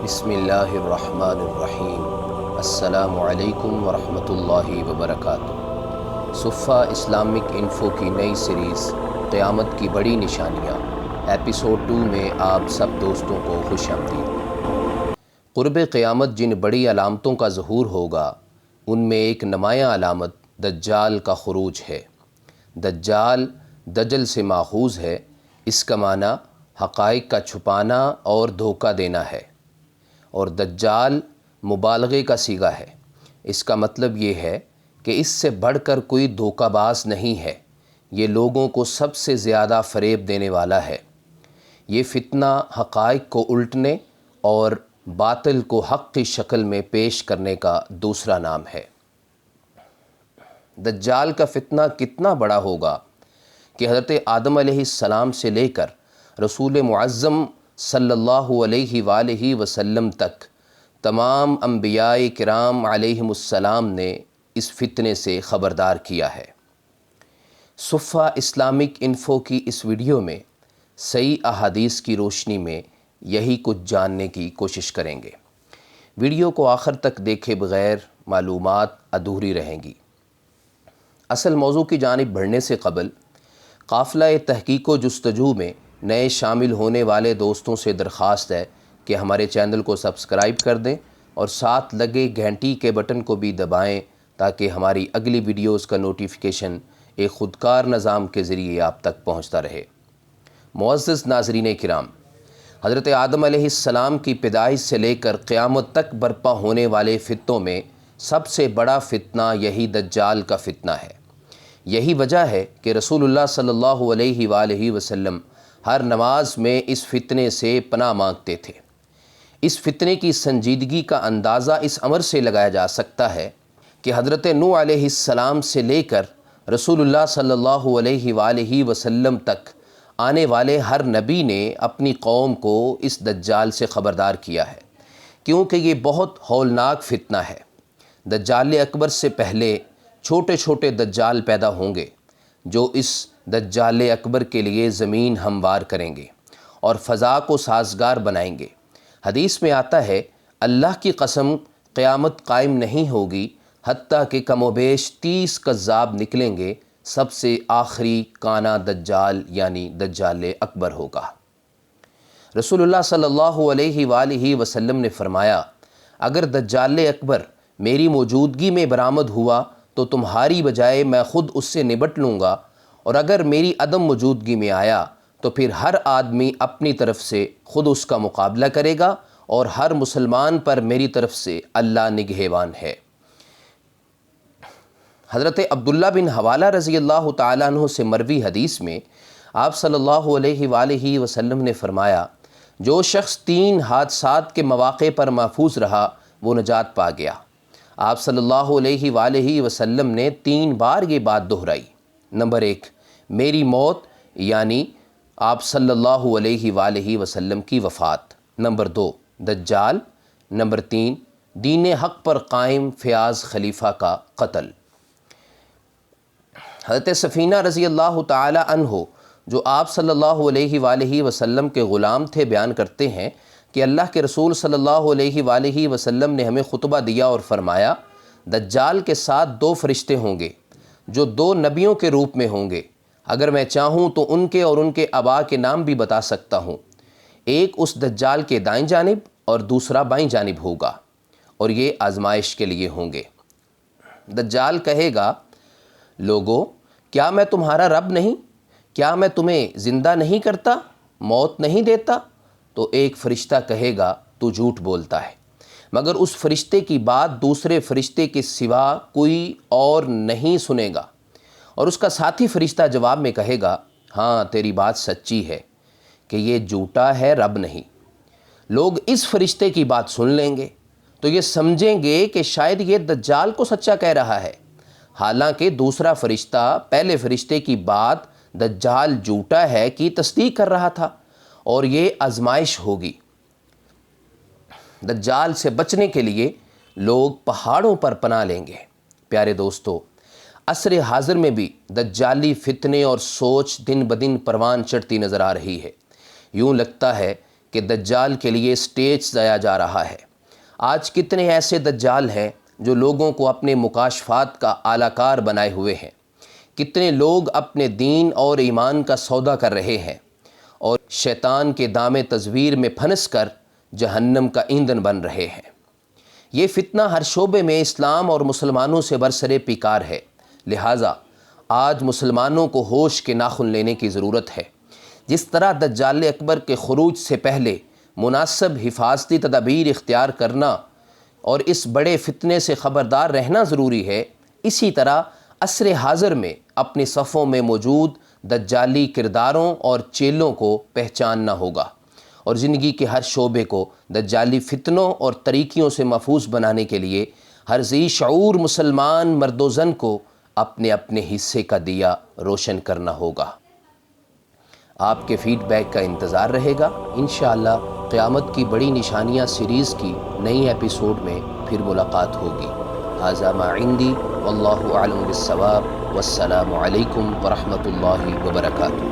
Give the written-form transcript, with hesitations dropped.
بسم اللہ الرحمن الرحیم۔ السلام علیکم ورحمۃ اللہ وبرکاتہ۔ صفہ اسلامک انفو کی نئی سیریز قیامت کی بڑی نشانیاں ایپیسوڈ 2 میں آپ سب دوستوں کو خوش آمدید۔ قرب قیامت جن بڑی علامتوں کا ظہور ہوگا ان میں ایک نمایاں علامت دجال کا خروج ہے۔ دجال دجل سے ماخوذ ہے، اس کا معنی حقائق کا چھپانا اور دھوکہ دینا ہے، اور دجال مبالغے کا صیغہ ہے۔ اس کا مطلب یہ ہے کہ اس سے بڑھ کر کوئی دھوکہ باز نہیں ہے، یہ لوگوں کو سب سے زیادہ فریب دینے والا ہے۔ یہ فتنہ حقائق کو الٹنے اور باطل کو حق کی شکل میں پیش کرنے کا دوسرا نام ہے۔ دجال کا فتنہ کتنا بڑا ہوگا کہ حضرت آدم علیہ السلام سے لے کر رسول معظم صلی اللہ علیہ وآلہ وسلم تک تمام انبیاء کرام علیہم السلام نے اس فتنے سے خبردار کیا ہے۔ صفہ اسلامک انفو کی اس ویڈیو میں صحیح احادیث کی روشنی میں یہی کچھ جاننے کی کوشش کریں گے۔ ویڈیو کو آخر تک دیکھے بغیر معلومات ادھوری رہیں گی۔ اصل موضوع کی جانب بڑھنے سے قبل قافلہ تحقیق و جستجو میں نئے شامل ہونے والے دوستوں سے درخواست ہے کہ ہمارے چینل کو سبسکرائب کر دیں اور ساتھ لگے گھنٹی کے بٹن کو بھی دبائیں تاکہ ہماری اگلی ویڈیوز کا نوٹیفیکیشن ایک خودکار نظام کے ذریعے آپ تک پہنچتا رہے۔ معزز ناظرین کرام، حضرت آدم علیہ السلام کی پیدائش سے لے کر قیامت تک برپا ہونے والے فتنوں میں سب سے بڑا فتنہ یہی دجال کا فتنہ ہے۔ یہی وجہ ہے کہ رسول اللہ صلی اللہ علیہ وآلہ وسلم ہر نماز میں اس فتنے سے پناہ مانگتے تھے۔ اس فتنے کی سنجیدگی کا اندازہ اس امر سے لگایا جا سکتا ہے کہ حضرت نوح علیہ السلام سے لے کر رسول اللہ صلی اللہ علیہ وآلہ وسلم تک آنے والے ہر نبی نے اپنی قوم کو اس دجال سے خبردار کیا ہے، کیونکہ یہ بہت ہولناک فتنہ ہے۔ دجال اکبر سے پہلے چھوٹے چھوٹے دجال پیدا ہوں گے جو اس دجال اکبر کے لیے زمین ہموار کریں گے اور فضا کو سازگار بنائیں گے۔ حدیث میں آتا ہے، اللہ کی قسم قیامت قائم نہیں ہوگی حتیٰ کہ کم و بیش 30 کذاب نکلیں گے، سب سے آخری کانا دجال یعنی دجال اکبر ہوگا۔ رسول اللہ صلی اللہ علیہ وآلہ وسلم نے فرمایا، اگر دجال اکبر میری موجودگی میں برآمد ہوا تو تمہاری بجائے میں خود اس سے نبٹ لوں گا، اور اگر میری عدم موجودگی میں آیا تو پھر ہر آدمی اپنی طرف سے خود اس کا مقابلہ کرے گا، اور ہر مسلمان پر میری طرف سے اللہ نگہبان ہے۔ حضرت عبداللہ بن حوالہ رضی اللہ تعالیٰ عنہ سے مروی حدیث میں آپ صلی اللہ علیہ وآلہ وسلم نے فرمایا، جو شخص 3 حادثات کے مواقع پر محفوظ رہا وہ نجات پا گیا۔ آپ صلی اللہ علیہ وآلہ وسلم نے 3 بار یہ بات دہرائی۔ نمبر 1، میری موت یعنی آپ صلی اللہ علیہ وآلہ وسلم کی وفات۔ نمبر 2، دجال۔ نمبر 3، دین حق پر قائم فیاض خلیفہ کا قتل۔ حضرت سفینہ رضی اللہ تعالی عنہ جو آپ صلی اللہ علیہ وآلہ وسلم کے غلام تھے بیان کرتے ہیں کہ اللہ کے رسول صلی اللہ علیہ وآلہ وسلم نے ہمیں خطبہ دیا اور فرمایا، دجال کے ساتھ 2 فرشتے ہوں گے جو 2 نبیوں کے روپ میں ہوں گے، اگر میں چاہوں تو ان کے اور ان کے آباء کے نام بھی بتا سکتا ہوں۔ ایک اس دجال کے دائیں جانب اور دوسرا بائیں جانب ہوگا، اور یہ آزمائش کے لیے ہوں گے۔ دجال کہے گا، لوگو، کیا میں تمہارا رب نہیں؟ کیا میں تمہیں زندہ نہیں کرتا، موت نہیں دیتا؟ تو ایک فرشتہ کہے گا، تو جھوٹ بولتا ہے، مگر اس فرشتے کی بات دوسرے فرشتے کے سوا کوئی اور نہیں سنے گا، اور اس کا ساتھی فرشتہ جواب میں کہے گا، ہاں تیری بات سچی ہے کہ یہ جھوٹا ہے، رب نہیں۔ لوگ اس فرشتے کی بات سن لیں گے تو یہ سمجھیں گے کہ شاید یہ دجال کو سچا کہہ رہا ہے، حالانکہ دوسرا فرشتہ پہلے فرشتے کی بات دجال جھوٹا ہے کی تصدیق کر رہا تھا، اور یہ آزمائش ہوگی۔ دجال سے بچنے کے لیے لوگ پہاڑوں پر پناہ لیں گے۔ پیارے دوستو، عصر حاضر میں بھی دجالی فتنے اور سوچ دن بدن پروان چڑھتی نظر آ رہی ہے۔ یوں لگتا ہے کہ دجال کے لیے سٹیج سجایا جا رہا ہے۔ آج کتنے ایسے دجال ہیں جو لوگوں کو اپنے مکاشفات کا اعلی کار بنائے ہوئے ہیں، کتنے لوگ اپنے دین اور ایمان کا سودا کر رہے ہیں اور شیطان کے دام تزویر میں پھنس کر جہنم کا ایندھن بن رہے ہیں۔ یہ فتنہ ہر شعبے میں اسلام اور مسلمانوں سے برسر پیکار ہے، لہٰذا آج مسلمانوں کو ہوش کے ناخن لینے کی ضرورت ہے۔ جس طرح دجال اکبر کے خروج سے پہلے مناسب حفاظتی تدابیر اختیار کرنا اور اس بڑے فتنے سے خبردار رہنا ضروری ہے، اسی طرح عصر حاضر میں اپنی صفوں میں موجود دجالی کرداروں اور چیلوں کو پہچاننا ہوگا اور زندگی کے ہر شعبے کو دجالی فتنوں اور طریقیوں سے محفوظ بنانے کے لیے ہر ذی شعور مسلمان مرد و زن کو اپنے اپنے حصے کا دیا روشن کرنا ہوگا۔ آپ کے فیڈ بیک کا انتظار رہے گا۔ انشاءاللہ قیامت کی بڑی نشانیاں سیریز کی نئی ایپیسوڈ میں پھر ملاقات ہوگی۔ ھذا ما عندی واللہ اعلم بالصواب، والسلام علیکم ورحمۃ اللہ وبرکاتہ۔